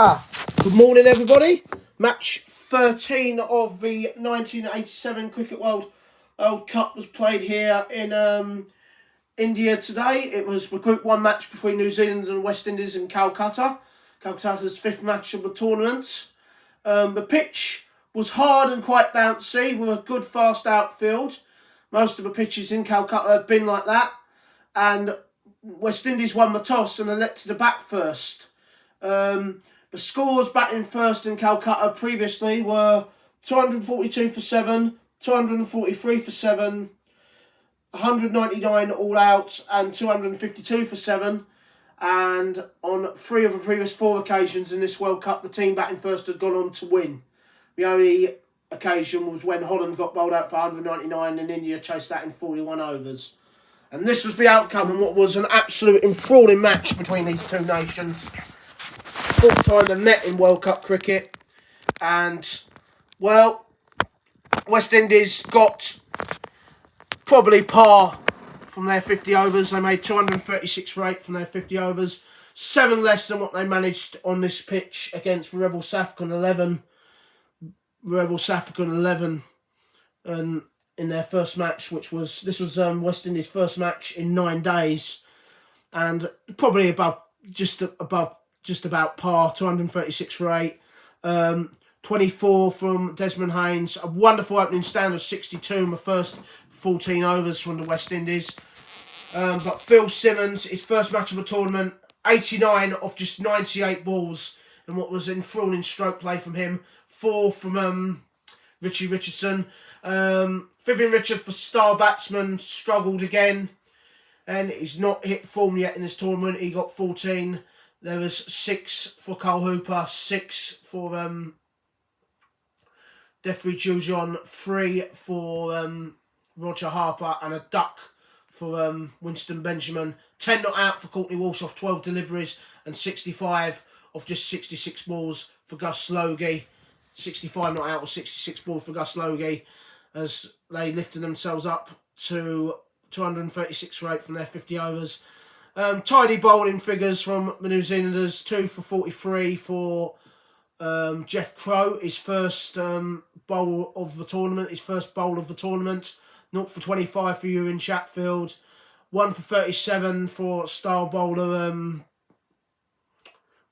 Good morning, everybody. Match 13 of the 1987 Cricket World Cup was played here in India today. It was the Group 1 match between New Zealand and West Indies in Calcutta. Calcutta's fifth match of the tournament. The pitch was hard and quite bouncy with a good fast outfield. Most of the pitches in Calcutta have been like that. And West Indies won the toss and elected to bat first. The scores batting first in Calcutta previously were 242 for 7, 243 for 7, 199 all out and 252 for 7. And on 3 of the previous 4 occasions in this World Cup, the team batting first had gone on to win. The only occasion was when Holland got bowled out for 199 and India chased that in 41 overs. And this was the outcome in what was an absolute enthralling match between these two nations. Fourth time they've met in World Cup cricket. And, well, West Indies got probably par from their 50 overs. They made 236 for 8 from their 50 overs. 7 less than what they managed on this pitch against Rebel South African 11. Rebel South African 11 in their first match, this was West Indies' first match in 9 days. And probably just about par, 236 for 8. 24 from Desmond Haynes. A wonderful opening stand of 62 in the first 14 overs from the West Indies. But Phil Simmons, his first match of the tournament, 89 off just 98 balls in what was enthralling stroke play from him. 4 from Richie Richardson. Vivian Richard, for star batsman, struggled again. And he's not hit form yet in this tournament. He got 14. There was 6 for Cole Hooper, 6 for Defrey Jujon, 3 for Roger Harper, and a duck for Winston Benjamin. 10 not out for Courtney Walsh off 12 deliveries, and 65 off just 66 balls for Gus Logie. 65 not out or 66 balls for Gus Logie as they lifted themselves up to 236 for 8 from their 50 overs. Tidy bowling figures from the New Zealanders. 2 for 43 for Jeff Crow, his first bowl of the tournament. 0 for 25 for Ewan Chatfield. 1 for 37 for star bowler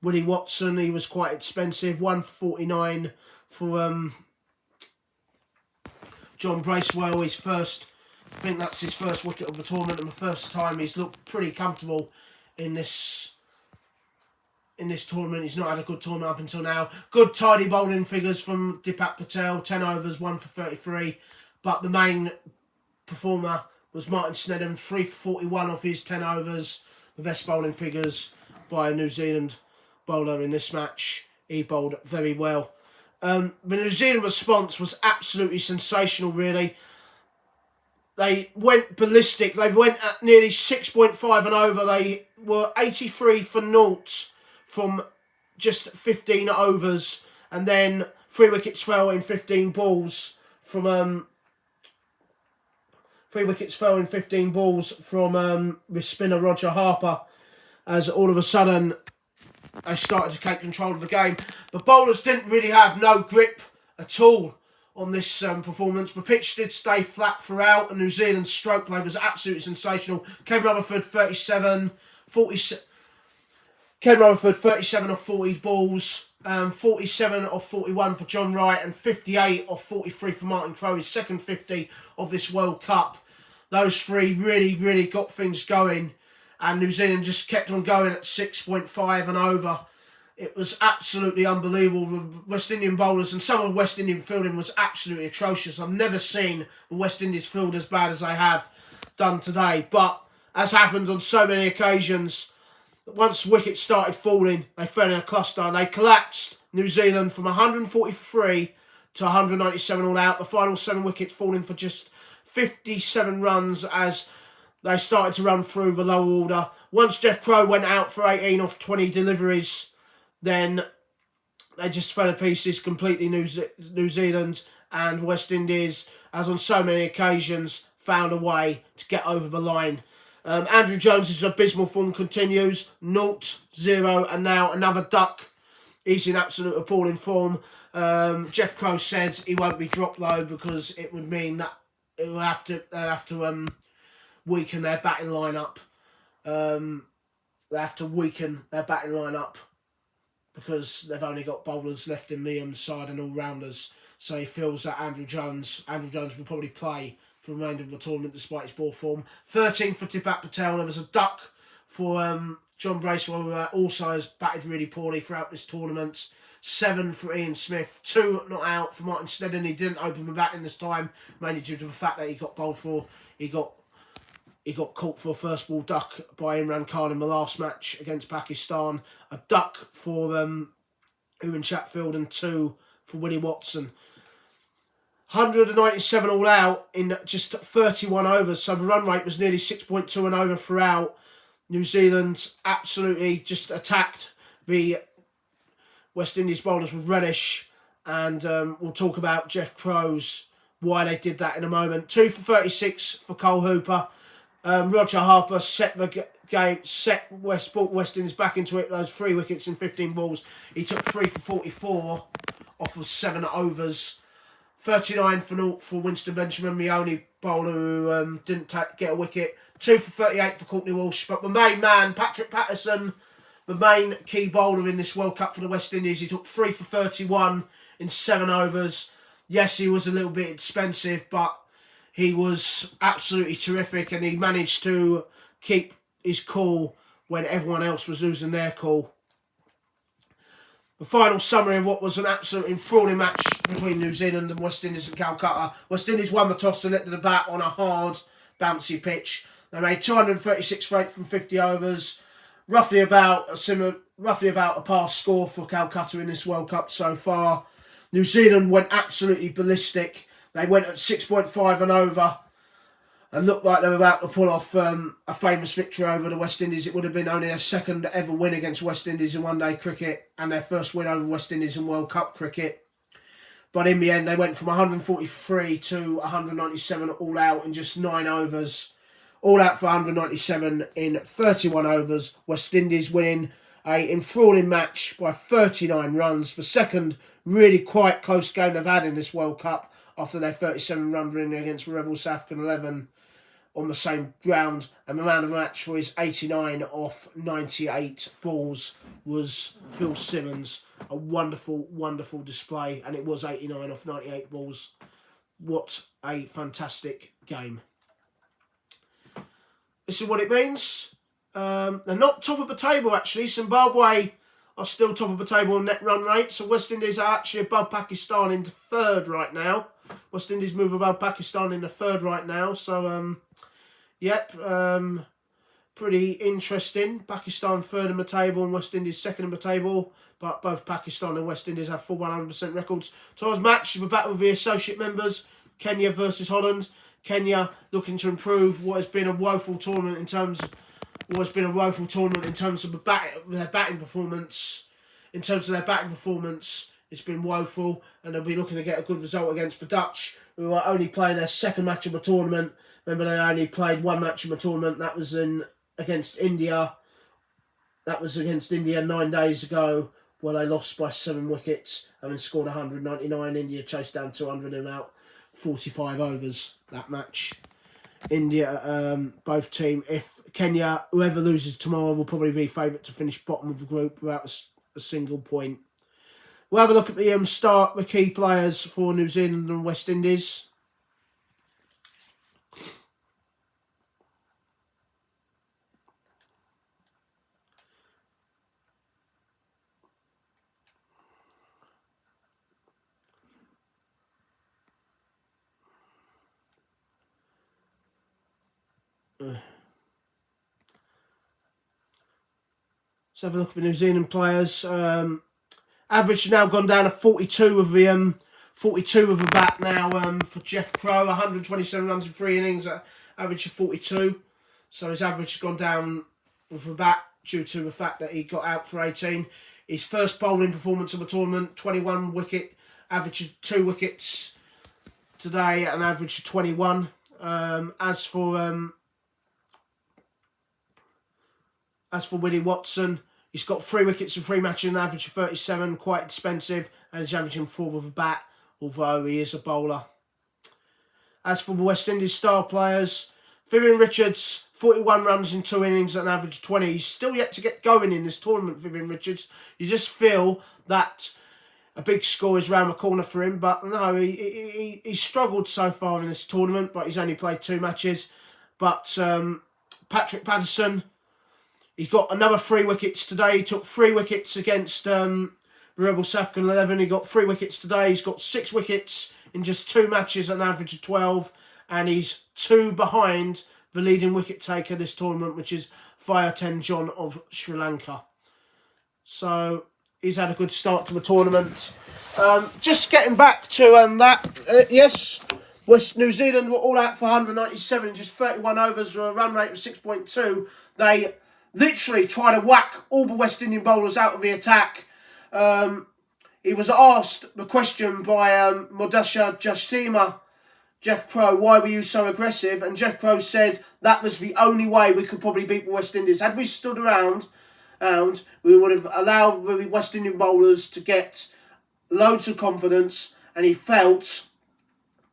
Willie Watson. He was quite expensive. 1 for 49 for John Bracewell. I think that's his first wicket of the tournament, and the first time he's looked pretty comfortable in this tournament. He's not had a good tournament up until now. Good tidy bowling figures from Dipak Patel, 10 overs, 1 for 33. But the main performer was Martin Snedden, 3 for 41 off his 10 overs. The best bowling figures by a New Zealand bowler in this match. He bowled very well. The New Zealand response was absolutely sensational, really. They went ballistic. They went at nearly 6.5 and over. They were 83 for 0 from just 15 overs. And then 3 wickets fell in 15 balls from... 3 wickets fell in 15 balls from the spinner Roger Harper. As all of a sudden, they started to take control of the game. The bowlers didn't really have no grip at all on this performance. The pitch did stay flat throughout, and New Zealand's stroke play was absolutely sensational. Ken Rutherford, 37 off 40 balls, 47 off 41 for John Wright, and 58 off 43 for Martin Crowe, his second 50 of this World Cup. Those 3 really, really got things going, and New Zealand just kept on going at 6.5 and over. It was absolutely unbelievable. The West Indian bowlers and some of the West Indian fielding was absolutely atrocious. I've never seen the West Indies field as bad as they have done today. But as happens on so many occasions, once wickets started falling, they fell in a cluster. They collapsed New Zealand from 143 to 197 all out. The final 7 wickets falling for just 57 runs as they started to run through the lower order. Once Jeff Crow went out for 18 off 20 deliveries, then they just fell to pieces completely. New Zealand and West Indies, as on so many occasions, found a way to get over the line. Andrew Jones's abysmal form continues. 0, 0, and now another duck He's in absolute appalling form. Jeff Crow said he won't be dropped though because it would mean that it will have to weaken their batting lineup. They have to weaken their batting lineup because they've only got bowlers left in Liam's side and all rounders. So he feels that Andrew Jones will probably play for the remainder of the tournament despite his ball form. 13 for Tipat Patel. There was a duck for John Bracewell, who also has batted really poorly throughout this tournament. 7 for Ian Smith. 2 not out for Martin Snedden. He didn't open the batting this time, mainly due to the fact that he got bowled for. He got caught for a first ball duck by Imran Khan in the last match against Pakistan. A duck for Ewan Chatfield and 2 for Willie Watson. 197 all out in just 31 overs, so the run rate was nearly 6.2 an over throughout. New Zealand absolutely just attacked the West Indies bowlers with relish, and we'll talk about Jeff Crow's why they did that in a moment. 2 for 36 for Cole Hooper. Roger Harper set the game, brought West Indies back into it. Those 3 wickets in 15 balls. He took 3 for 44 off of 7 overs. 39 for 0 for Winston Benjamin, the only bowler who didn't get a wicket. 2 for 38 for Courtney Walsh. But the main man, Patrick Patterson, the main key bowler in this World Cup for the West Indies, he took 3 for 31 in 7 overs. Yes, he was a little bit expensive, but he was absolutely terrific, and he managed to keep his cool when everyone else was losing their cool. The final summary of what was an absolute enthralling match between New Zealand and West Indies at Calcutta. West Indies won the toss and lifted the bat on a hard, bouncy pitch. They made 236 for 8 from 50 overs, roughly about a pass score for Calcutta in this World Cup so far. New Zealand went absolutely ballistic. They went at 6.5 and over and looked like they were about to pull off a famous victory over the West Indies. It would have been only their second ever win against West Indies in one-day cricket and their first win over West Indies in World Cup cricket. But in the end, they went from 143 to 197 all out in just 9 overs. All out for 197 in 31 overs. West Indies winning a enthralling match by 39 runs. The second really quite close game they've had in this World Cup after their 37-run win against the Rebel South African 11 on the same ground. And the man of the match for his 89 off 98 balls was Phil Simmons. A wonderful, wonderful display. And it was 89 off 98 balls. What a fantastic game. This is what it means. They're not top of the table, actually. Zimbabwe are still top of the table on net run rate. So West Indies are actually above Pakistan into 3rd right now. West Indies move above Pakistan in the 3rd right now. So, pretty interesting. Pakistan 3rd in the table and West Indies 2nd in the table. But both Pakistan and West Indies have full 100% records. Tomorrow's match, the battle of the associate members. Kenya versus Holland. Kenya looking to improve what has been a woeful tournament in terms of their batting performance. In terms of their batting performance, it's been woeful, and they'll be looking to get a good result against the Dutch, who are only playing their 2nd match of the tournament. Remember, they only played 1 match of the tournament. That was against India. That was against India 9 days ago, where they lost by 7 wickets and then scored 199. India chased down 200 in about 45 overs that match. India, both team. If Kenya, whoever loses tomorrow, will probably be favourite to finish bottom of the group without a single point. We'll have a look at the key players for New Zealand and West Indies. Let's have a look at the New Zealand players. Average has now gone down to 42 of the bat now for Jeff Crow. 127 runs in 3 innings, average of 42. So his average has gone down with the bat due to the fact that he got out for 18. His first bowling performance of the tournament, 21 wicket, average of 2 wickets today, an average of 21. As for Willie Watson, He's got 3 wickets in 3 matches, an average of 37, quite expensive, and he's averaging 4 with a bat, although he is a bowler. As for the West Indies star players, Vivian Richards, 41 runs in 2 innings at an average of 20. He's still yet to get going in this tournament, Vivian Richards. You just feel that a big score is round the corner for him, but no, he struggled so far in this tournament, but he's only played 2 matches. But Patrick Patterson, he's got another 3 wickets today. He took 3 wickets against the Rebel South African 11. He got 3 wickets today. He's got 6 wickets in just 2 matches at an average of 12. And he's 2 behind the leading wicket taker this tournament, which is Vayaten John of Sri Lanka. So he's had a good start to the tournament. Just getting back to yes, West New Zealand were all out for 197 in just 31 overs with a run rate of 6.2. They literally tried to whack all the West Indian bowlers out of the attack. He was asked the question by Modasha Jasima, Jeff Crow, why were you so aggressive? And Jeff Crow said that was the only way we could probably beat the West Indies. Had we stood around, we would have allowed the West Indian bowlers to get loads of confidence, and he felt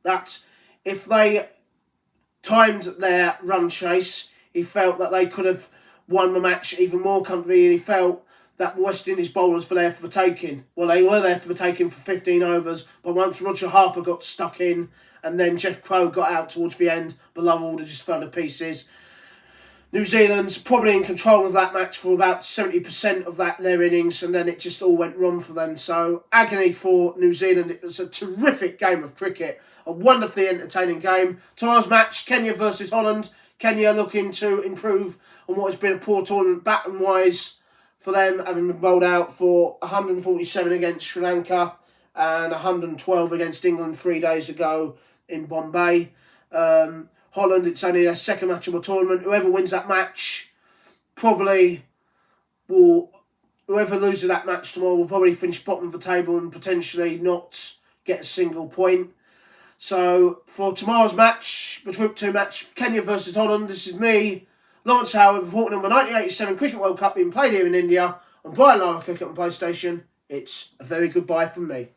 that if they timed their run chase, he felt that they could have won the match even more comfortably, and he felt that the West Indies bowlers were there for the taking. Well, they were there for the taking for 15 overs, but once Roger Harper got stuck in and then Jeff Crow got out towards the end, the low order just fell to pieces. New Zealand's probably in control of that match for about 70% of their innings, and then it just all went wrong for them. So, agony for New Zealand. It was a terrific game of cricket, a wonderfully entertaining game. Tomorrow's match, Kenya versus Holland. Kenya looking to improve on what has been a poor tournament batting-wise for them, having been bowled out for 147 against Sri Lanka and 112 against England 3 days ago in Bombay. Holland, it's only their second match of the tournament. Whoever wins that match probably will... Whoever loses that match tomorrow will probably finish bottom of the table and potentially not get a single point. So, for tomorrow's match, the Group 2 match, Kenya versus Holland, this is me, Lawrence Howard, reporting on the 1987 Cricket World Cup being played here in India on Brian Lara Cricket on PlayStation. It's a very goodbye from me.